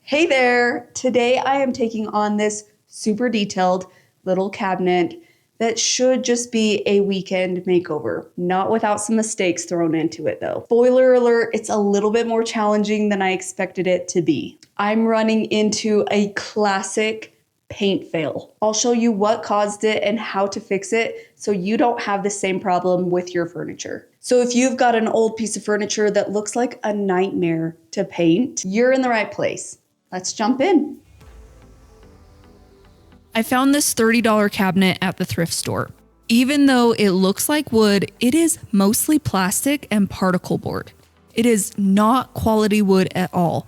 Hey there! Today I am taking on this super detailed little cabinet that should just be a weekend makeover, not without some mistakes thrown into it though. Spoiler alert, it's a little bit more challenging than I expected it to be. I'm running into a classic paint fail. I'll show you what caused it and how to fix it so you don't have the same problem with your furniture. So if you've got an old piece of furniture that looks like a nightmare to paint, you're in the right place. Let's jump in. I found this $30 cabinet at the thrift store. Even though it looks like wood, it is mostly plastic and particle board. It is not quality wood at all.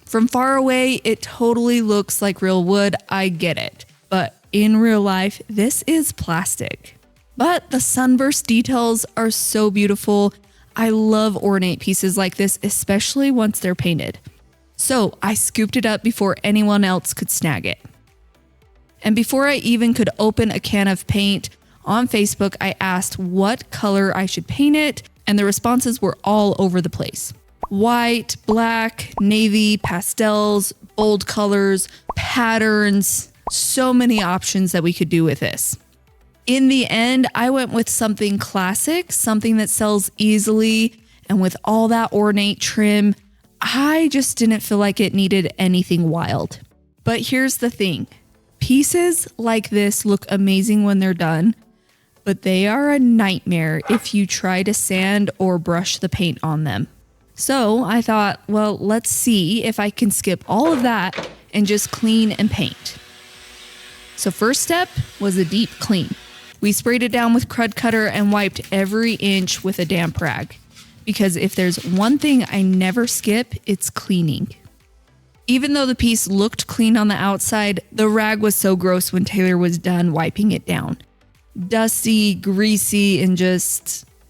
From far away, it totally looks like real wood, I get it. But in real life, this is plastic. But the sunburst details are so beautiful. I love ornate pieces like this, especially once they're painted. So I scooped it up before anyone else could snag it. And before I even could open a can of paint, on Facebook I asked what color I should paint it, and the responses were all over the place. White, black, navy, pastels, bold colors, patterns, so many options that we could do with this. In the end, I went with something classic, something that sells easily, and with all that ornate trim, I just didn't feel like it needed anything wild. But here's the thing. Pieces like this look amazing when they're done, but they are a nightmare if you try to sand or brush the paint on them. So I thought, well, let's see if I can skip all of that and just clean and paint. So first step was a deep clean. We sprayed it down with Crud Cutter and wiped every inch with a damp rag. Because if there's one thing I never skip, it's cleaning. Even though the piece looked clean on the outside, the rag was so gross when Taylor was done wiping it down. Dusty, greasy, and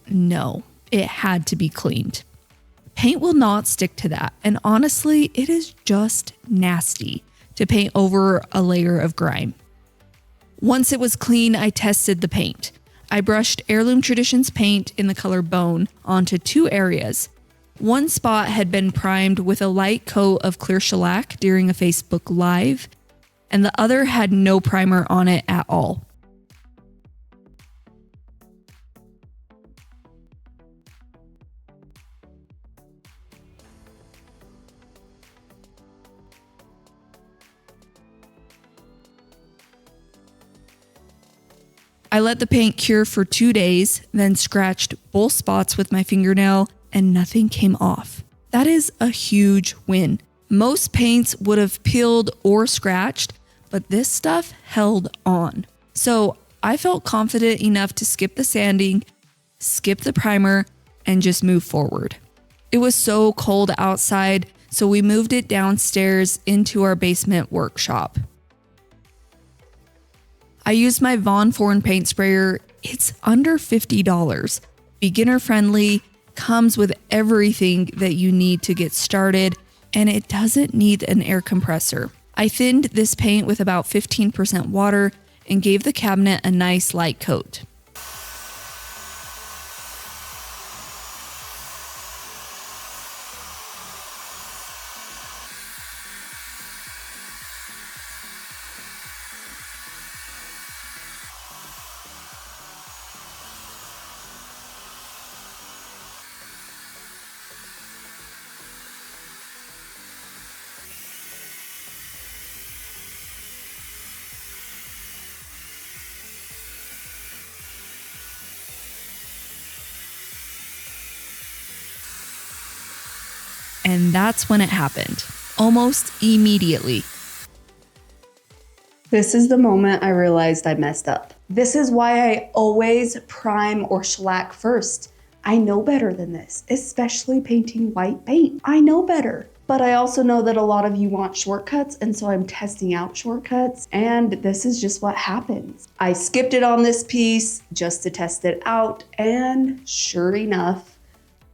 no, it had to be cleaned. Paint will not stick to that, and honestly, it is just nasty to paint over a layer of grime. Once it was clean, I tested the paint. I brushed Heirloom Traditions paint in the color Bone onto two areas. One spot had been primed with a light coat of clear shellac during a Facebook Live, and the other had no primer on it at all. I let the paint cure for 2 days, then scratched both spots with my fingernail, and nothing came off. That is a huge win. Most paints would have peeled or scratched, but this stuff held on. So I felt confident enough to skip the sanding, skip the primer, and just move forward. It was so cold outside, so we moved it downstairs into our basement workshop. I used my Von Forn paint sprayer. It's under $50, beginner friendly, comes with everything that you need to get started, and it doesn't need an air compressor. I thinned this paint with about 15% water and gave the cabinet a nice light coat. And that's when it happened, almost immediately. This is the moment I realized I messed up. This is why I always prime or shellac first. I know better than this, especially painting white paint. I know better. But I also know that a lot of you want shortcuts, and so I'm testing out shortcuts, and this is just what happens. I skipped it on this piece just to test it out, and sure enough,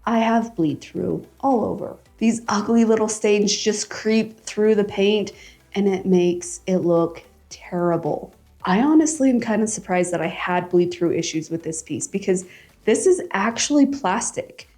I have bleed through all over. These ugly little stains just creep through the paint, and it makes it look terrible. I honestly am kind of surprised that I had bleed through issues with this piece because this is actually plastic.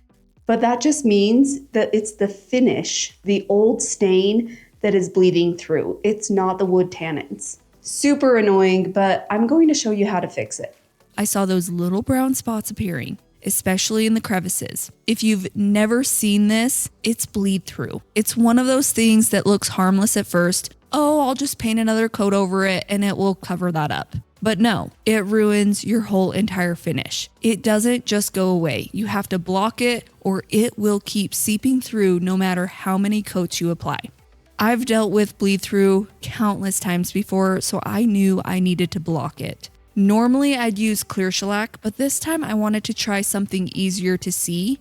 But that just means that it's the finish, the old stain that is bleeding through. It's not the wood tannins. Super annoying, but I'm going to show you how to fix it. I saw those little brown spots appearing, especially in the crevices. If you've never seen this, it's bleed through. It's one of those things that looks harmless at first. Oh, I'll just paint another coat over it and it will cover that up. But no, it ruins your whole entire finish. It doesn't just go away. You have to block it or it will keep seeping through no matter how many coats you apply. I've dealt with bleed through countless times before, so I knew I needed to block it. Normally I'd use clear shellac, but this time I wanted to try something easier to see,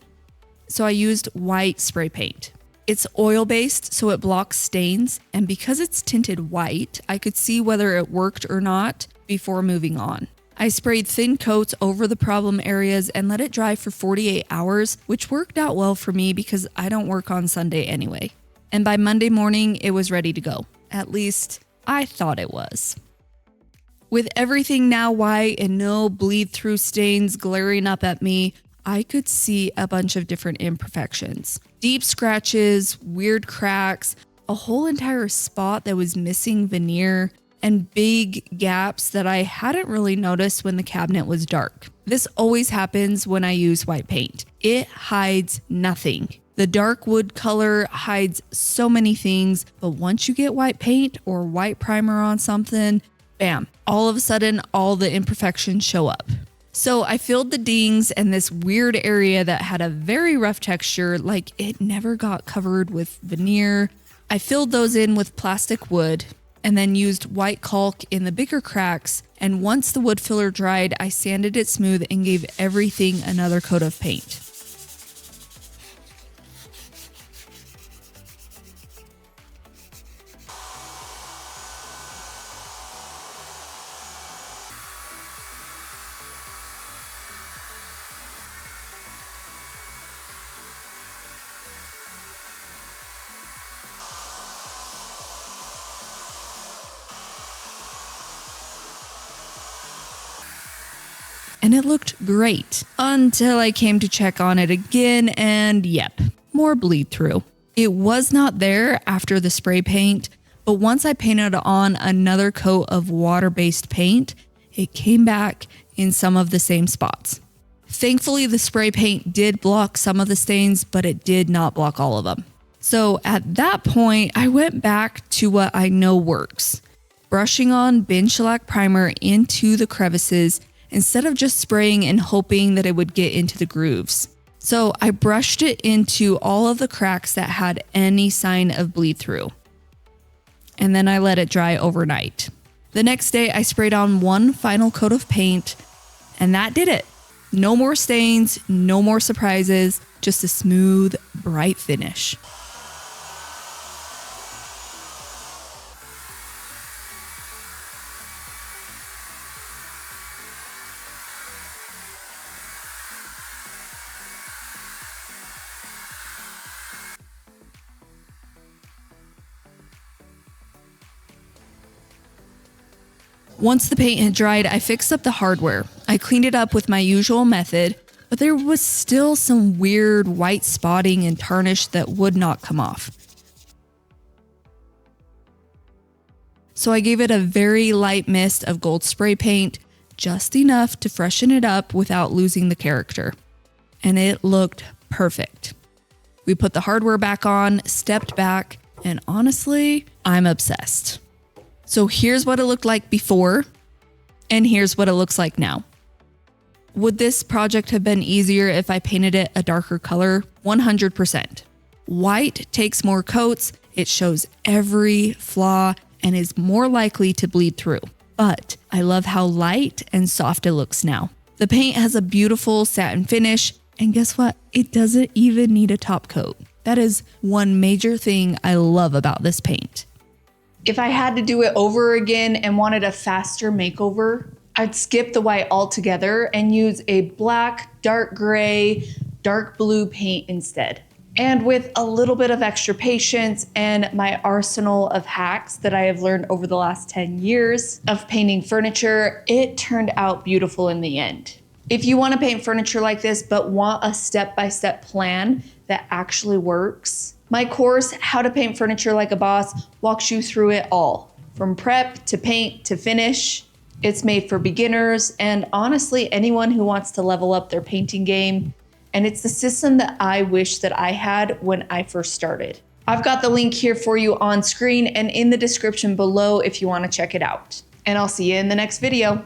so I used white spray paint. It's oil-based, so it blocks stains, and because it's tinted white, I could see whether it worked or not before moving on. I sprayed thin coats over the problem areas and let it dry for 48 hours, which worked out well for me because I don't work on Sunday anyway. And by Monday morning, it was ready to go. At least, I thought it was. With everything now white and no bleed-through stains glaring up at me, I could see a bunch of different imperfections. Deep scratches, weird cracks, a whole entire spot that was missing veneer, and big gaps that I hadn't really noticed when the cabinet was dark. This always happens when I use white paint. It hides nothing. The dark wood color hides so many things, but once you get white paint or white primer on something, bam, all of a sudden all the imperfections show up. So I filled the dings and this weird area that had a very rough texture, like it never got covered with veneer. I filled those in with plastic wood and then used white caulk in the bigger cracks. And once the wood filler dried, I sanded it smooth and gave everything another coat of paint. And it looked great until I came to check on it again and yep, more bleed through. It was not there after the spray paint, but once I painted on another coat of water-based paint, it came back in some of the same spots. Thankfully, the spray paint did block some of the stains, but it did not block all of them. So at that point, I went back to what I know works. Brushing on bin shellac primer into the crevices instead of just spraying and hoping that it would get into the grooves. So I brushed it into all of the cracks that had any sign of bleed through. And then I let it dry overnight. The next day I sprayed on one final coat of paint and that did it. No more stains, no more surprises, just a smooth, bright finish. Once the paint had dried, I fixed up the hardware. I cleaned it up with my usual method, but there was still some weird white spotting and tarnish that would not come off. So I gave it a very light mist of gold spray paint, just enough to freshen it up without losing the character. And it looked perfect. We put the hardware back on, stepped back, and honestly, I'm obsessed. So here's what it looked like before, and here's what it looks like now. Would this project have been easier if I painted it a darker color? 100%. White takes more coats, it shows every flaw, and is more likely to bleed through. But I love how light and soft it looks now. The paint has a beautiful satin finish, and guess what? It doesn't even need a top coat. That is one major thing I love about this paint. If I had to do it over again and wanted a faster makeover, I'd skip the white altogether and use a black, dark gray, dark blue paint instead. And with a little bit of extra patience and my arsenal of hacks that I have learned over the last 10 years of painting furniture, it turned out beautiful in the end. If you want to paint furniture like this but want a step-by-step plan that actually works, My course, How to Paint Furniture Like a Boss, walks you through it all. From prep to paint to finish. It's made for beginners and honestly anyone who wants to level up their painting game. And it's the system that I wish that I had when I first started. I've got the link here for you on screen and in the description below if you want to check it out. And I'll see you in the next video.